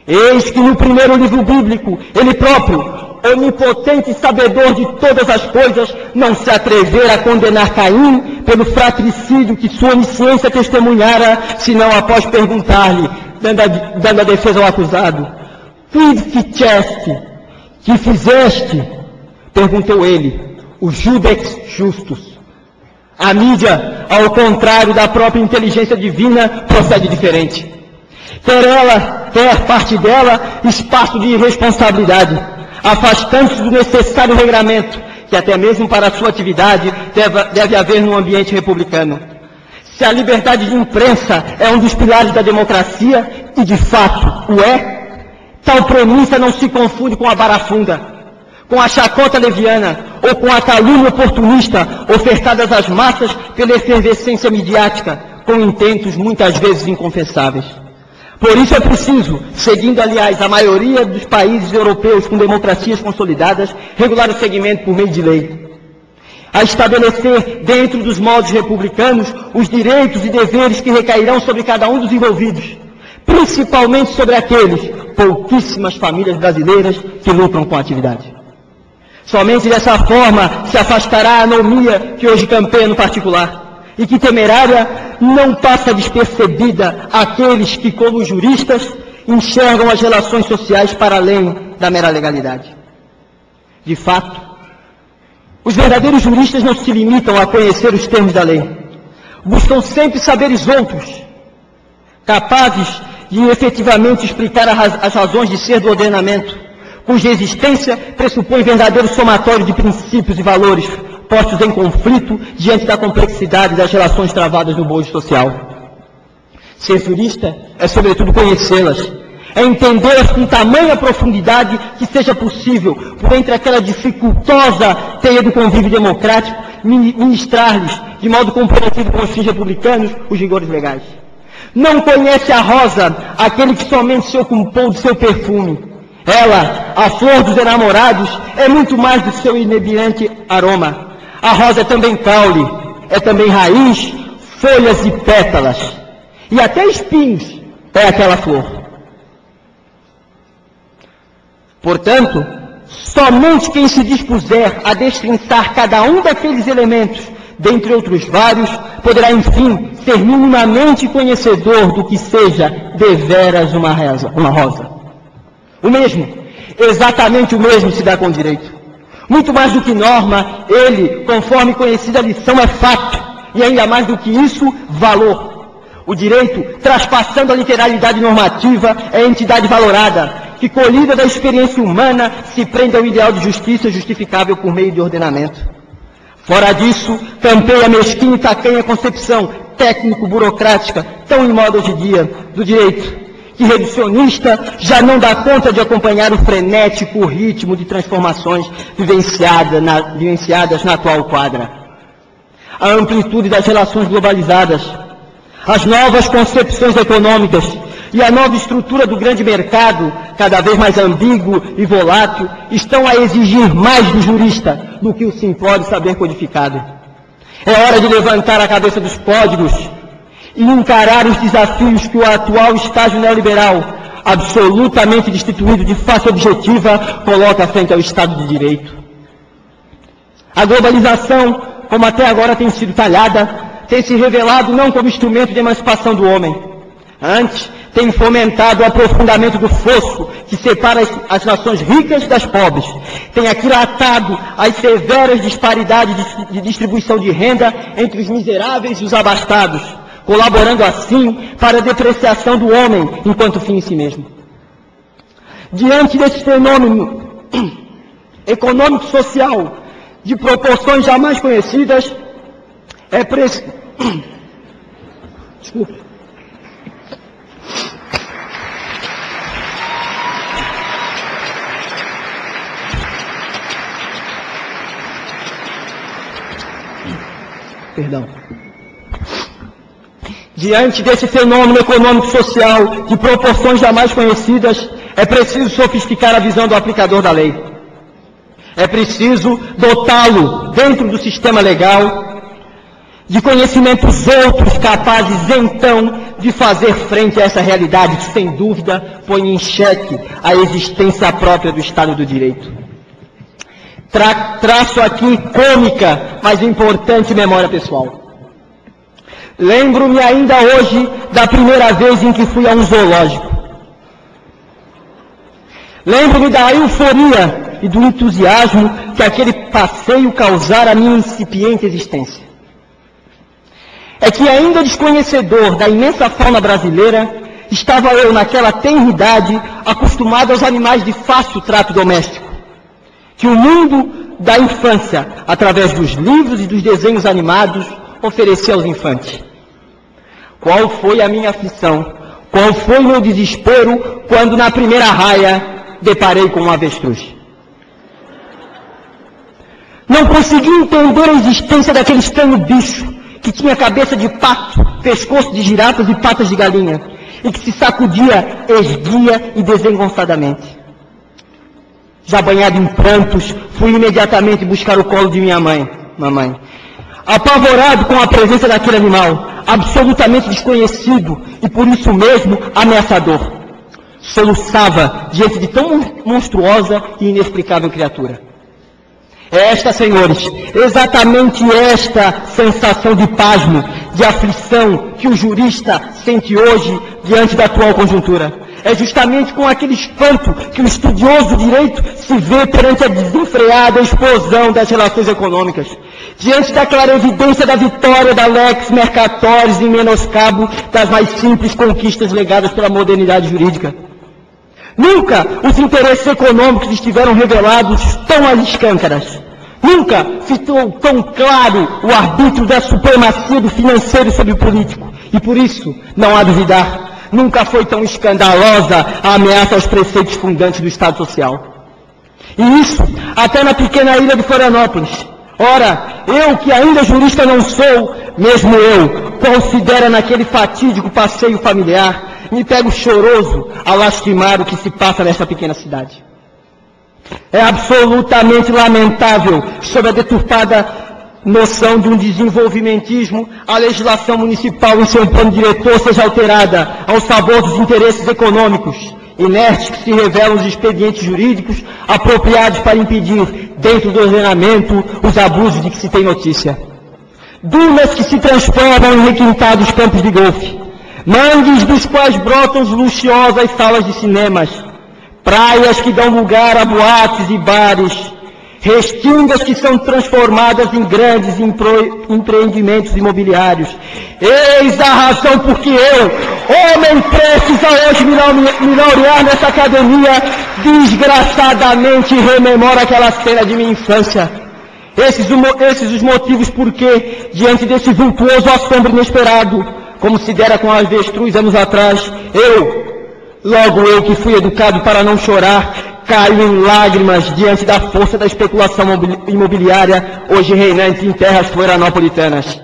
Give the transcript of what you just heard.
Eis que no primeiro livro bíblico, ele próprio, onipotente e sabedor de todas as coisas, não se atrevera a condenar Caim pelo fratricídio que sua onisciência testemunhara, senão após perguntar-lhe, dando a defesa ao acusado: quid ficeste? Que fizeste? Perguntou ele, o Judex Justus. A mídia, ao contrário da própria inteligência divina, procede diferente. Quer parte dela espaço de irresponsabilidade, afastando-se do necessário regramento, que até mesmo para a sua atividade deve haver num ambiente republicano. Se a liberdade de imprensa é um dos pilares da democracia, e de fato o é, tal premissa não se confunde com a barafunda, com a chacota leviana ou com a calúnia oportunista ofertadas às massas pela efervescência midiática, com intentos muitas vezes inconfessáveis. Por isso é preciso, seguindo aliás a maioria dos países europeus com democracias consolidadas, regular o segmento por meio de lei, a estabelecer dentro dos moldes republicanos os direitos e deveres que recairão sobre cada um dos envolvidos, principalmente sobre aqueles, pouquíssimas famílias brasileiras que lucram com a atividade. Somente dessa forma se afastará a anomia que hoje campeia no particular, e que temerária não passa despercebida àqueles que, como juristas, enxergam as relações sociais para além da mera legalidade. De fato, os verdadeiros juristas não se limitam a conhecer os termos da lei. Buscam sempre saberes outros, capazes de efetivamente explicar as razões de ser do ordenamento, cuja existência pressupõe verdadeiro somatório de princípios e valores postos em conflito diante da complexidade das relações travadas no bojo social. Ser jurista é, sobretudo, conhecê-las, é entendê-las com tamanha profundidade que seja possível, por entre aquela dificultosa teia do convívio democrático, ministrar-lhes, de modo comprometido com os fins republicanos, os rigores legais. Não conhece a rosa aquele que somente se ocupou de seu perfume. Ela, a flor dos enamorados, é muito mais do seu inebriante aroma. A rosa é também caule, é também raiz, folhas e pétalas, e até espinhos é aquela flor. Portanto, somente quem se dispuser a destrinçar cada um daqueles elementos, dentre outros vários, poderá, enfim, ser minimamente conhecedor do que seja deveras uma rosa. O mesmo, exatamente o mesmo se dá com o direito. Muito mais do que norma, ele, conforme conhecida a lição, é fato, e ainda mais do que isso, valor. O direito, traspassando a literalidade normativa, é entidade valorada, que, colhida da experiência humana, se prende ao ideal de justiça justificável por meio de ordenamento. Fora disso, campeia a mesquinha e tacanha concepção técnico-burocrática, tão em moda hoje em dia, do direito, que reducionista já não dá conta de acompanhar o frenético ritmo de transformações vivenciadas na atual quadra. A amplitude das relações globalizadas, as novas concepções econômicas e a nova estrutura do grande mercado, cada vez mais ambíguo e volátil, estão a exigir mais do jurista do que o simplório saber codificado. É hora de levantar a cabeça dos códigos e encarar os desafios que o atual estágio neoliberal, absolutamente destituído de face objetiva, coloca frente ao Estado de Direito. A globalização, como até agora tem sido talhada, tem se revelado não como instrumento de emancipação do homem. Antes, tem fomentado o aprofundamento do fosso que separa as nações ricas das pobres. Tem aquilatado as severas disparidades de distribuição de renda entre os miseráveis e os abastados, colaborando assim para a depreciação do homem enquanto fim em si mesmo. Diante desse fenômeno econômico-social de proporções jamais conhecidas, é preciso... Desculpa. Perdão. Diante desse fenômeno econômico-social de proporções jamais conhecidas, é preciso sofisticar a visão do aplicador da lei. É preciso dotá-lo, dentro do sistema legal, de conhecimentos outros capazes, então, de fazer frente a essa realidade que, sem dúvida, põe em xeque a existência própria do Estado do Direito. Traço aqui cômica, mas importante memória pessoal. Lembro-me ainda hoje da primeira vez em que fui a um zoológico. Lembro-me da euforia e do entusiasmo que aquele passeio causara à minha incipiente existência. É que, ainda desconhecedor da imensa fauna brasileira, estava eu, naquela tenra idade, acostumado aos animais de fácil trato doméstico, que o mundo da infância, através dos livros e dos desenhos animados, oferecia aos infantes. Qual foi a minha aflição, qual foi o meu desespero, quando na primeira raia deparei com um avestruz. Não consegui entender a existência daquele estranho bicho, que tinha cabeça de pato, pescoço de girafas e patas de galinha, e que se sacudia, esguia e desengonçadamente. Já banhado em prantos, fui imediatamente buscar o colo de minha mãe, mamãe. Apavorado com a presença daquele animal, absolutamente desconhecido e por isso mesmo ameaçador. Soluçava diante de tão monstruosa e inexplicável criatura. É esta, senhores, exatamente esta sensação de pasmo, de aflição que o jurista sente hoje diante da atual conjuntura. É justamente com aquele espanto que o estudioso do direito se vê perante a desenfreada explosão das relações econômicas, diante da clara evidência da vitória da lex mercatoris em menoscabo das mais simples conquistas legadas pela modernidade jurídica. Nunca os interesses econômicos estiveram revelados tão às escâncaras. Nunca ficou tão claro o arbítrio da supremacia do financeiro sobre o político. E por isso, não há duvidar, nunca foi tão escandalosa a ameaça aos preceitos fundantes do Estado Social. E isso até na pequena ilha de Florianópolis. Ora, eu que ainda jurista não sou, mesmo eu, considero naquele fatídico passeio familiar, me pego choroso a lastimar o que se passa nesta pequena cidade. É absolutamente lamentável, sob a deturpada noção de um desenvolvimentismo, a legislação municipal em seu plano diretor seja alterada ao sabor dos interesses econômicos, inertes que se revelam os expedientes jurídicos apropriados para impedir, dentro do ordenamento, os abusos de que se tem notícia. Dunas que se transformam em requintados campos de golfe, mangues dos quais brotam luxuosas salas de cinemas, praias que dão lugar a boates e bares, restingas que são transformadas em grandes empreendimentos imobiliários. Eis a razão por que eu, homem, precisa hoje me laurear nessa academia, desgraçadamente rememoro aquela cena de minha infância. Esses os motivos por que, diante desse vultuoso assombro inesperado, como se dera com a avestruz anos atrás, logo eu que fui educado para não chorar, caio em lágrimas diante da força da especulação imobiliária hoje reinante em terras florianópolitanas.